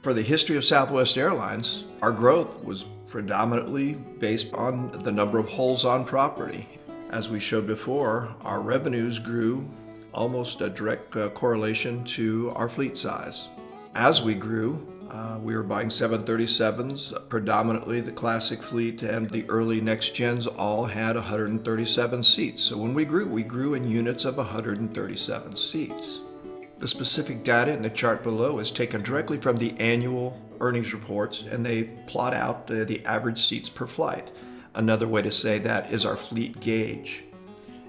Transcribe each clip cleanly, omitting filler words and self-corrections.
For the history of Southwest Airlines, our growth was predominantly based on the number of holes on property. As we showed before, our revenues grew almost a direct correlation to our fleet size. As we grew, we were buying 737s, predominantly the classic fleet and the early next gens all had 137 seats. So when we grew in units of 137 seats. The specific data in the chart below is taken directly from the annual earnings reports, and they plot out the average seats per flight. Another way to say that is our fleet gauge.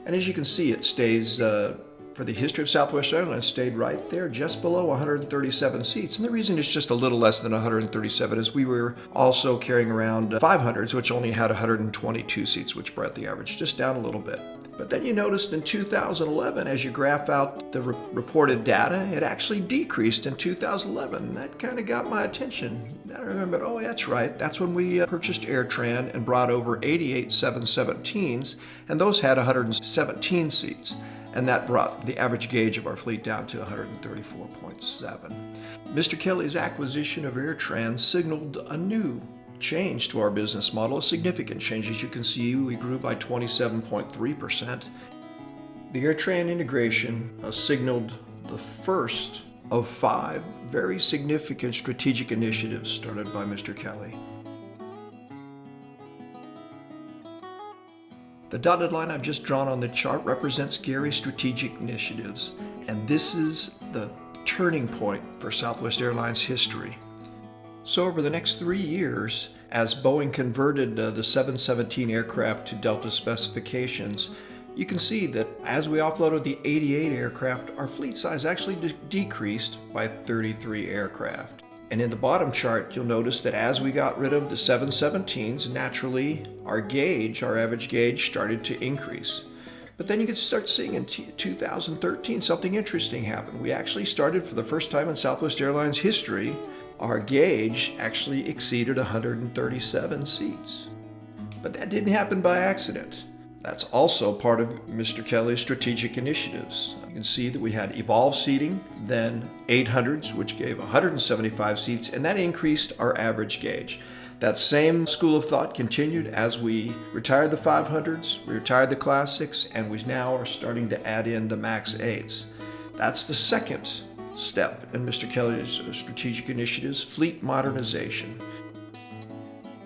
And as you can see, it stays, for the history of Southwest Airlines, stayed right there just below 137 seats. And the reason it's just a little less than 137 is we were also carrying around 500s, which only had 122 seats, which brought the average just down a little bit. But then you noticed in 2011, as you graph out the reported data, it actually decreased in 2011. That kind of got my attention. I remembered, oh, that's right. That's when we purchased AirTran and brought over 88 717s, and those had 117 seats. And that brought the average gauge of our fleet down to 134.7. Mr. Kelly's acquisition of AirTran signaled a new change to our business model, a significant change. As you can see, we grew by 27.3%. The AirTran integration signaled the first of 5 very significant strategic initiatives started by Mr. Kelly. The dotted line I've just drawn on the chart represents Gary's strategic initiatives, and this is the turning point for Southwest Airlines history. So over the next 3 years, as Boeing converted the 717 aircraft to Delta specifications, you can see that as we offloaded the 88 aircraft, our fleet size actually decreased by 33 aircraft. And in the bottom chart, you'll notice that as we got rid of the 717s, naturally our average gauge started to increase. But then you can start seeing in 2013 something interesting happened. We actually started, for the first time in Southwest Airlines history, our gauge actually exceeded 137 seats. But that didn't happen by accident. That's also part of Mr. Kelly's strategic initiatives. You can see that we had Evolve seating, then 800s, which gave 175 seats, and that increased our average gauge. That same school of thought continued as we retired the 500s, we retired the classics, and we now are starting to add in the MAX 8s. That's the second step in Mr. Kelly's strategic initiatives, fleet modernization.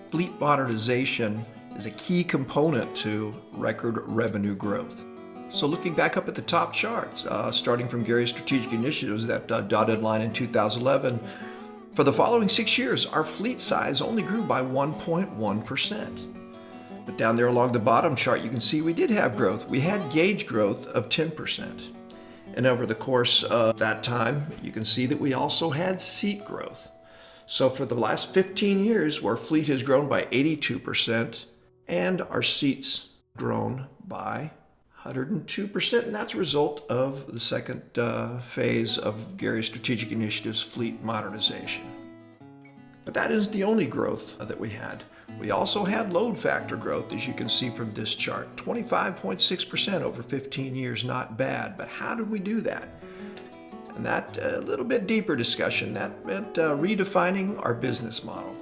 Fleet modernization is a key component to record revenue growth. So looking back up at the top charts, starting from Gary's strategic initiatives, that dotted line in 2011, for the following 6 years, our fleet size only grew by 1.1%. But down there along the bottom chart, you can see we did have growth. We had gauge growth of 10%. And over the course of that time, you can see that we also had seat growth. So for the last 15 years, our fleet has grown by 82%, and our seats grown by 102%, and that's a result of the second phase of Gary's strategic initiatives, fleet modernization. But that isn't the only growth that we had. We also had load factor growth, as you can see from this chart, 25.6% over 15 years, not bad. But how did we do that? And that a little bit deeper discussion, that meant redefining our business model.